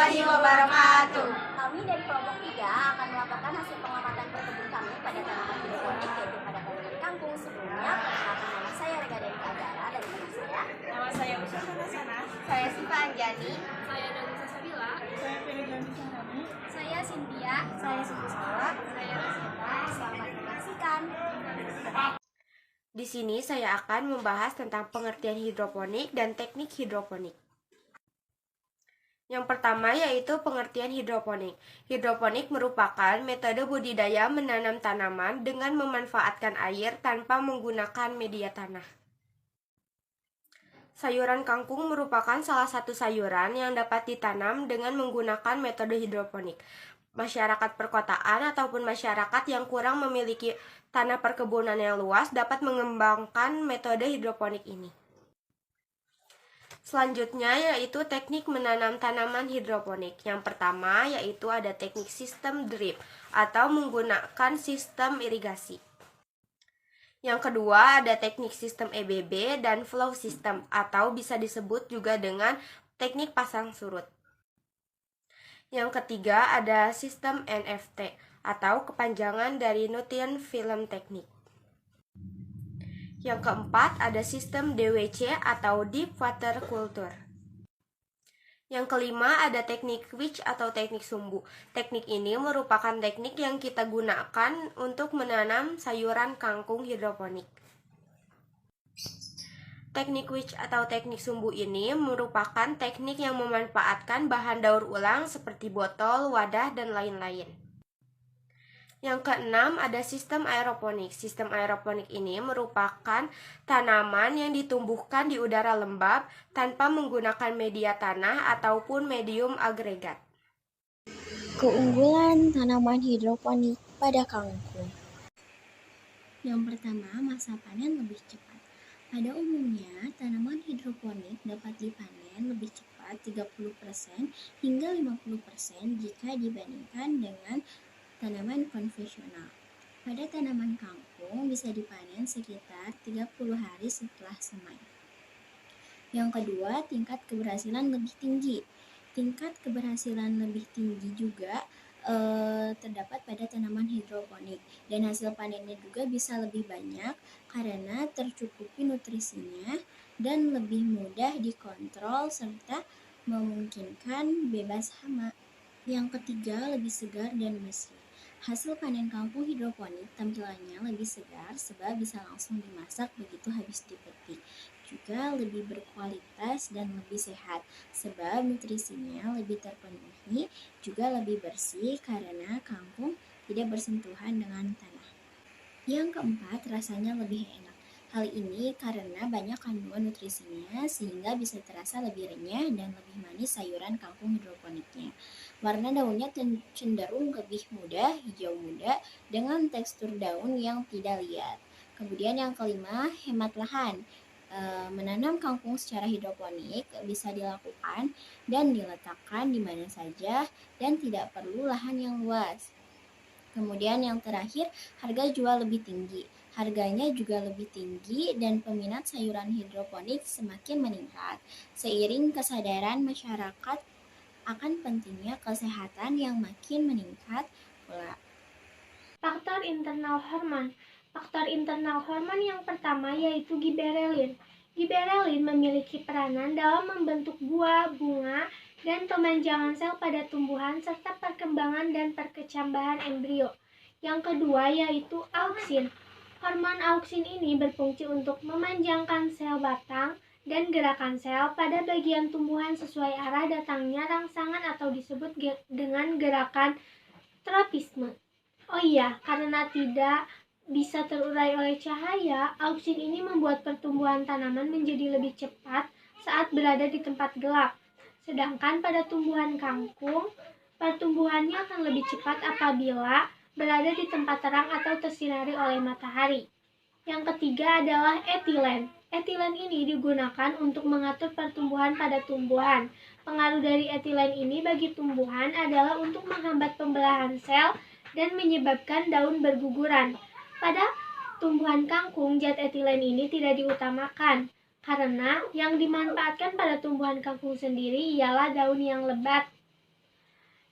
warahmatullahi wabarakatuh. Kami dari kelompok 3 akan melaporkan hasil pengamatan berkebun kami pada tanaman hidroponik, yaitu pada tanaman kangkung. Sebelumnya, perkenalkan nama saya Rega dari Kagara, dan teman saya. Nama saya Usha Sana. Saya Siva Anjani. Saya Dalisa Sabila. Saya Firigan Sarani. Saya Cynthia. Saya Suku Sawa. Saya Rasita. Selamat menyaksikan. Di sini saya akan membahas tentang pengertian hidroponik dan teknik hidroponik. Yang pertama yaitu pengertian hidroponik. Hidroponik merupakan metode budidaya menanam tanaman dengan memanfaatkan air tanpa menggunakan media tanah. Sayuran kangkung merupakan salah satu sayuran yang dapat ditanam dengan menggunakan metode hidroponik. Masyarakat perkotaan ataupun masyarakat yang kurang memiliki tanah perkebunan yang luas dapat mengembangkan metode hidroponik ini. Selanjutnya yaitu teknik menanam tanaman hidroponik. Yang pertama yaitu ada teknik sistem drip atau menggunakan sistem irigasi. Yang kedua ada teknik sistem EBB dan flow system atau bisa disebut juga dengan teknik pasang surut. Yang ketiga ada sistem NFT atau kepanjangan dari Nutrient Film Technique. Yang keempat ada sistem DWC atau Deep Water Culture. Yang kelima ada teknik Witch atau teknik sumbu. Teknik ini merupakan teknik yang kita gunakan untuk menanam sayuran kangkung hidroponik. Teknik Witch atau teknik sumbu ini merupakan teknik yang memanfaatkan bahan daur ulang seperti botol, wadah, dan lain-lain. Yang keenam ada sistem aeroponik. Sistem aeroponik ini merupakan tanaman yang ditumbuhkan di udara lembab tanpa menggunakan media tanah ataupun medium agregat. Keunggulan tanaman hidroponik pada kangkung. Yang pertama, masa panen lebih cepat. Pada umumnya, tanaman hidroponik dapat dipanen lebih cepat 30% hingga 50% jika dibandingkan dengan tanaman konvensional. Pada tanaman kangkung bisa dipanen sekitar 30 hari setelah semai. Yang kedua, tingkat keberhasilan lebih tinggi. Tingkat keberhasilan lebih tinggi juga terdapat pada tanaman hidroponik, dan hasil panennya juga bisa lebih banyak karena tercukupi nutrisinya dan lebih mudah dikontrol serta memungkinkan bebas hama. Yang ketiga, lebih segar dan bersih. Hasil panen kangkung hidroponik tampilannya lebih segar sebab bisa langsung dimasak begitu habis dipetik. Juga lebih berkualitas dan lebih sehat sebab nutrisinya lebih terpenuhi, juga lebih bersih karena kangkung tidak bersentuhan dengan tanah. Yang keempat, rasanya lebih enak. Hal ini karena banyak kandungan nutrisinya sehingga bisa terasa lebih renyah dan lebih manis sayuran kangkung hidroponiknya. Warna daunnya cenderung lebih muda, hijau muda dengan tekstur daun yang tidak liat. Kemudian yang kelima, hemat lahan. Menanam kangkung secara hidroponik bisa dilakukan dan diletakkan di mana saja dan tidak perlu lahan yang luas. Kemudian yang terakhir, harga jual lebih tinggi. Harganya juga lebih tinggi dan peminat sayuran hidroponik semakin meningkat seiring kesadaran masyarakat akan pentingnya kesehatan yang makin meningkat pula. Faktor internal hormon. Faktor internal hormon yang pertama yaitu giberelin. Giberelin memiliki peranan dalam membentuk buah, bunga, dan pemanjangan sel pada tumbuhan serta perkembangan dan perkecambahan embrio. Yang kedua yaitu auksin. Hormon auksin ini berfungsi untuk memanjangkan sel batang dan gerakan sel pada bagian tumbuhan sesuai arah datangnya rangsangan atau disebut dengan gerakan tropisme. Oh iya, karena tidak bisa terurai oleh cahaya, auksin ini membuat pertumbuhan tanaman menjadi lebih cepat saat berada di tempat gelap. Sedangkan pada tumbuhan kangkung, pertumbuhannya akan lebih cepat apabila berada di tempat terang atau tersinari oleh matahari. Yang ketiga adalah etilen. Etilen ini digunakan untuk mengatur pertumbuhan pada tumbuhan. Pengaruh dari etilen ini bagi tumbuhan adalah untuk menghambat pembelahan sel dan menyebabkan daun berguguran. Pada tumbuhan kangkung, zat etilen ini tidak diutamakan karena yang dimanfaatkan pada tumbuhan kangkung sendiri ialah daun yang lebat.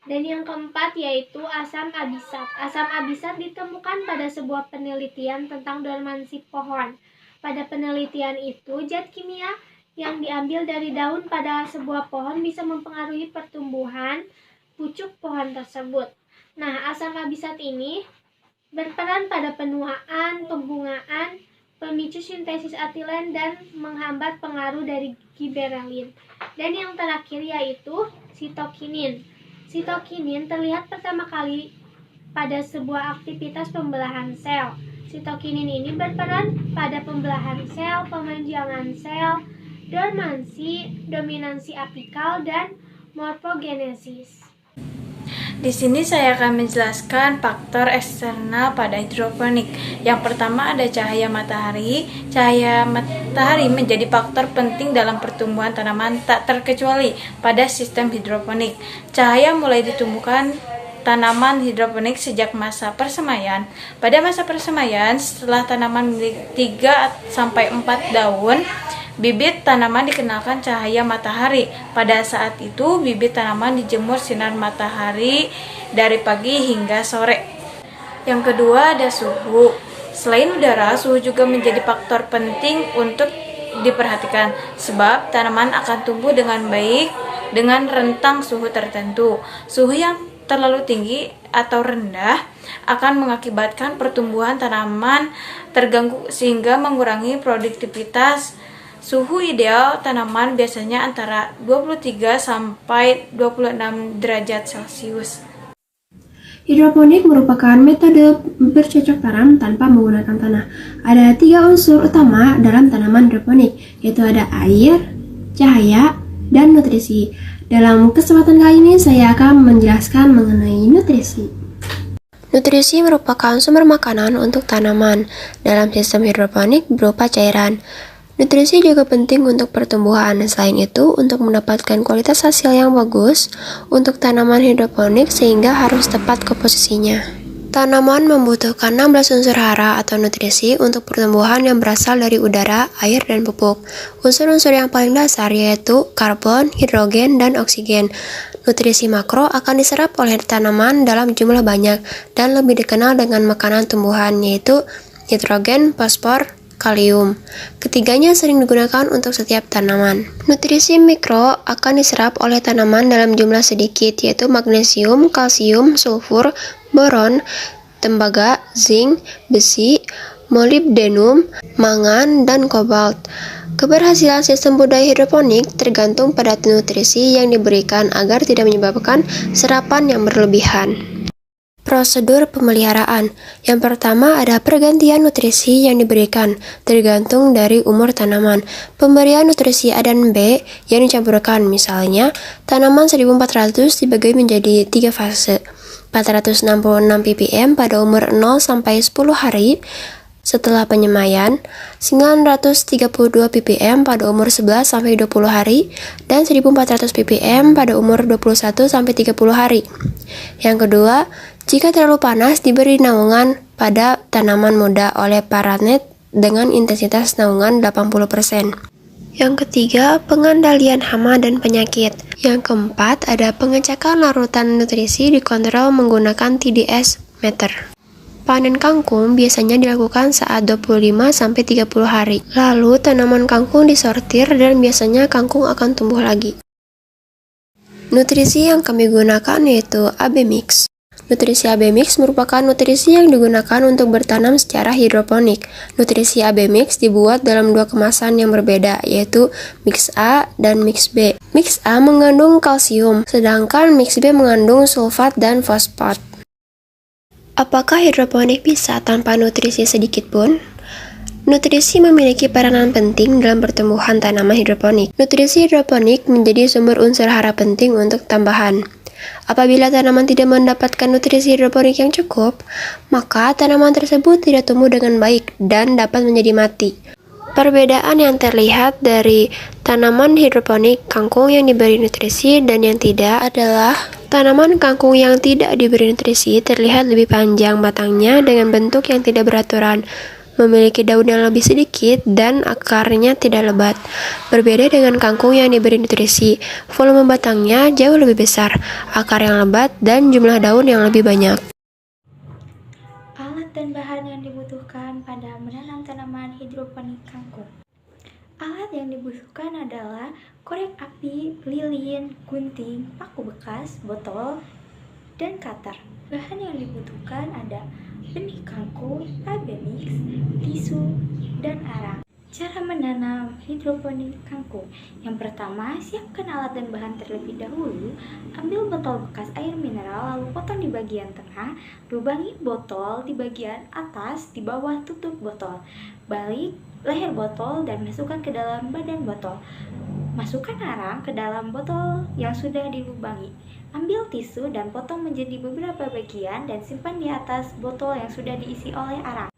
Dan yang keempat yaitu asam abisat. Asam abisat ditemukan pada sebuah penelitian tentang dormansi pohon. Pada penelitian itu, zat kimia yang diambil dari daun pada sebuah pohon bisa mempengaruhi pertumbuhan pucuk pohon tersebut. Nah, asam abisat ini berperan pada penuaan, pembungaan, pemicu sintesis etilen, dan menghambat pengaruh dari giberelin. Dan yang terakhir yaitu sitokinin. Sitokinin terlihat pertama kali pada sebuah aktivitas pembelahan sel. Sitokinin ini berperan pada pembelahan sel, pemanjangan sel, dormansi, dominansi apikal, dan morfogenesis. Di sini saya akan menjelaskan faktor eksternal pada hidroponik. Yang pertama ada cahaya matahari. Cahaya matahari menjadi faktor penting dalam pertumbuhan tanaman tak terkecuali pada sistem hidroponik. Cahaya mulai ditumbuhkan tanaman hidroponik sejak masa persemaian. Pada masa persemaian, setelah tanaman memiliki 3-4 daun, bibit tanaman dikenalkan cahaya matahari. Pada saat itu, bibit tanaman dijemur sinar matahari dari pagi hingga sore. Yang kedua ada suhu. Selain udara, suhu juga menjadi faktor penting untuk diperhatikan, sebab tanaman akan tumbuh dengan baik dengan rentang suhu tertentu. Suhu yang terlalu tinggi atau rendah akan mengakibatkan pertumbuhan tanaman terganggu sehingga mengurangi produktivitas. Suhu ideal tanaman biasanya antara 23 sampai 26 derajat Celcius. Hidroponik merupakan metode bercocok tanam tanpa menggunakan tanah. Ada 3 unsur utama dalam tanaman hidroponik, yaitu ada air, cahaya, dan nutrisi. Dalam kesempatan kali ini saya akan menjelaskan mengenai nutrisi. Nutrisi merupakan sumber makanan untuk tanaman. Dalam sistem hidroponik berupa cairan. Nutrisi juga penting untuk pertumbuhan. Selain itu, untuk mendapatkan kualitas hasil yang bagus untuk tanaman hidroponik sehingga harus tepat komposisinya. Tanaman membutuhkan 16 unsur hara atau nutrisi untuk pertumbuhan yang berasal dari udara, air, dan pupuk. Unsur-unsur yang paling dasar yaitu karbon, hidrogen, dan oksigen. Nutrisi makro akan diserap oleh tanaman dalam jumlah banyak dan lebih dikenal dengan makanan tumbuhan, yaitu nitrogen, fosfor, kalium. Ketiganya sering digunakan untuk setiap tanaman. Nutrisi mikro akan diserap oleh tanaman dalam jumlah sedikit, yaitu magnesium, kalsium, sulfur, boron, tembaga, zinc, besi, molibdenum, mangan, dan kobalt. Keberhasilan sistem budaya hidroponik tergantung pada nutrisi yang diberikan agar tidak menyebabkan serapan yang berlebihan. Prosedur pemeliharaan. Yang pertama ada pergantian nutrisi yang diberikan, tergantung dari umur tanaman. Pemberian nutrisi A dan B yang dicampurkan, misalnya tanaman 1400 dibagi menjadi 3 fase. 466 ppm pada umur 0-10 hari setelah penyemaian, 932 ppm pada umur 11-20 hari, dan 1400 ppm pada umur 21-30 hari. Yang kedua, jika terlalu panas, diberi naungan pada tanaman muda oleh paranet dengan intensitas naungan 80%. Yang ketiga, pengandalian hama dan penyakit. Yang keempat, ada pengecekan larutan nutrisi dikontrol menggunakan TDS meter. Panen kangkung biasanya dilakukan saat 25-30 hari. Lalu tanaman kangkung disortir dan biasanya kangkung akan tumbuh lagi. Nutrisi yang kami gunakan yaitu AB Mix. Nutrisi AB Mix merupakan nutrisi yang digunakan untuk bertanam secara hidroponik. Nutrisi AB Mix dibuat dalam 2 kemasan yang berbeda, yaitu Mix A dan Mix B. Mix A mengandung kalsium, sedangkan Mix B mengandung sulfat dan fosfat. Apakah hidroponik bisa tanpa nutrisi sedikit pun? Nutrisi memiliki peranan penting dalam pertumbuhan tanaman hidroponik. Nutrisi hidroponik menjadi sumber unsur hara penting untuk tambahan. Apabila tanaman tidak mendapatkan nutrisi hidroponik yang cukup, maka tanaman tersebut tidak tumbuh dengan baik dan dapat menjadi mati. Perbedaan yang terlihat dari tanaman hidroponik kangkung yang diberi nutrisi dan yang tidak adalah tanaman kangkung yang tidak diberi nutrisi terlihat lebih panjang batangnya dengan bentuk yang tidak beraturan, memiliki daun yang lebih sedikit dan akarnya tidak lebat. Berbeda dengan kangkung yang diberi nutrisi, volume batangnya jauh lebih besar, akar yang lebat, dan jumlah daun yang lebih banyak. Alat dan bahan yang dibutuhkan pada menanam tanaman hidroponik kangkung. Alat yang dibutuhkan adalah korek api, lilin, gunting, paku bekas, botol, dan cutter. Bahan yang dibutuhkan ada benih kangkung, abenix, tisu, dan arang. Cara menanam hidroponik kangkung. Yang pertama, siapkan alat dan bahan terlebih dahulu. Ambil botol bekas air mineral, lalu potong di bagian tengah. Lubangi botol di bagian atas, di bawah tutup botol. Balik leher botol dan masukkan ke dalam badan botol. Masukkan arang ke dalam botol yang sudah dilubangi. Ambil tisu dan potong menjadi beberapa bagian dan simpan di atas botol yang sudah diisi oleh arang.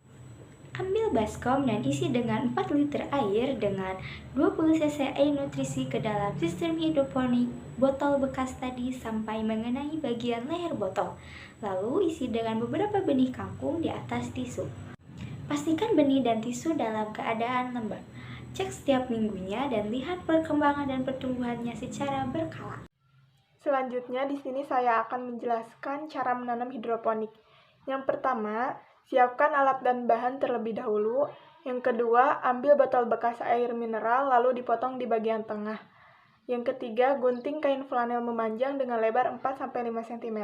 Ambil baskom dan isi dengan 4 liter air dengan 20 cc air nutrisi ke dalam sistem hidroponik botol bekas tadi sampai mengenai bagian leher botol. Lalu isi dengan beberapa benih kangkung di atas tisu. Pastikan benih dan tisu dalam keadaan lembab. Cek setiap minggunya dan lihat perkembangan dan pertumbuhannya secara berkala. Selanjutnya di sini saya akan menjelaskan cara menanam hidroponik. Yang pertama, siapkan alat dan bahan terlebih dahulu. Yang kedua, ambil botol bekas air mineral lalu dipotong di bagian tengah. Yang ketiga, gunting kain flanel memanjang dengan lebar 4-5 cm.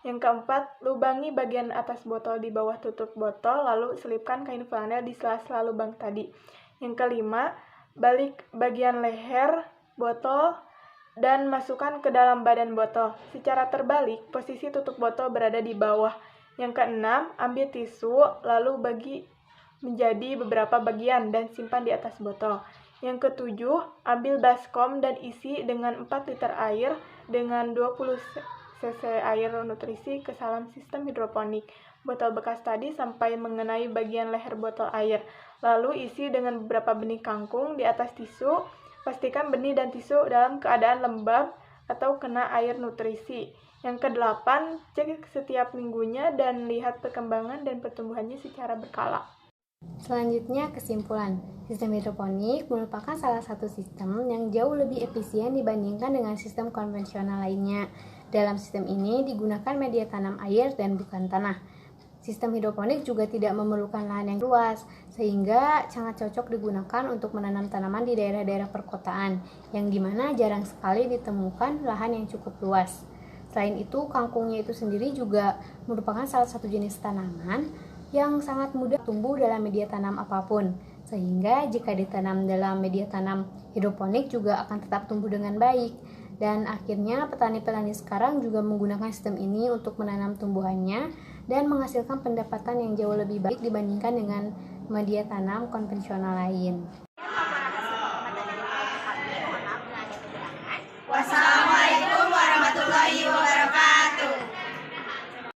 Yang keempat, lubangi bagian atas botol di bawah tutup botol lalu selipkan kain flanel di sela-sela lubang tadi. Yang kelima, balik bagian leher botol dan masukkan ke dalam badan botol. Secara terbalik, posisi tutup botol berada di bawah. Yang keenam, ambil tisu, lalu bagi menjadi beberapa bagian dan simpan di atas botol. Yang ketujuh, ambil baskom dan isi dengan 4 liter air dengan 20 cc air nutrisi ke dalam sistem hidroponik botol bekas tadi sampai mengenai bagian leher botol air. Lalu isi dengan beberapa benih kangkung di atas tisu. Pastikan benih dan tisu dalam keadaan lembab atau kena air nutrisi. Yang kedelapan, cek setiap minggunya dan lihat perkembangan dan pertumbuhannya secara berkala. Selanjutnya, kesimpulan. Sistem hidroponik merupakan salah satu sistem yang jauh lebih efisien dibandingkan dengan sistem konvensional lainnya. Dalam sistem ini digunakan media tanam air dan bukan tanah. Sistem hidroponik juga tidak memerlukan lahan yang luas, sehingga sangat cocok digunakan untuk menanam tanaman di daerah-daerah perkotaan, yang dimana jarang sekali ditemukan lahan yang cukup luas. Selain itu, kangkungnya itu sendiri juga merupakan salah satu jenis tanaman yang sangat mudah tumbuh dalam media tanam apapun, sehingga jika ditanam dalam media tanam hidroponik juga akan tetap tumbuh dengan baik. Dan akhirnya petani-petani sekarang juga menggunakan sistem ini untuk menanam tumbuhannya dan menghasilkan pendapatan yang jauh lebih baik dibandingkan dengan media tanam konvensional lain.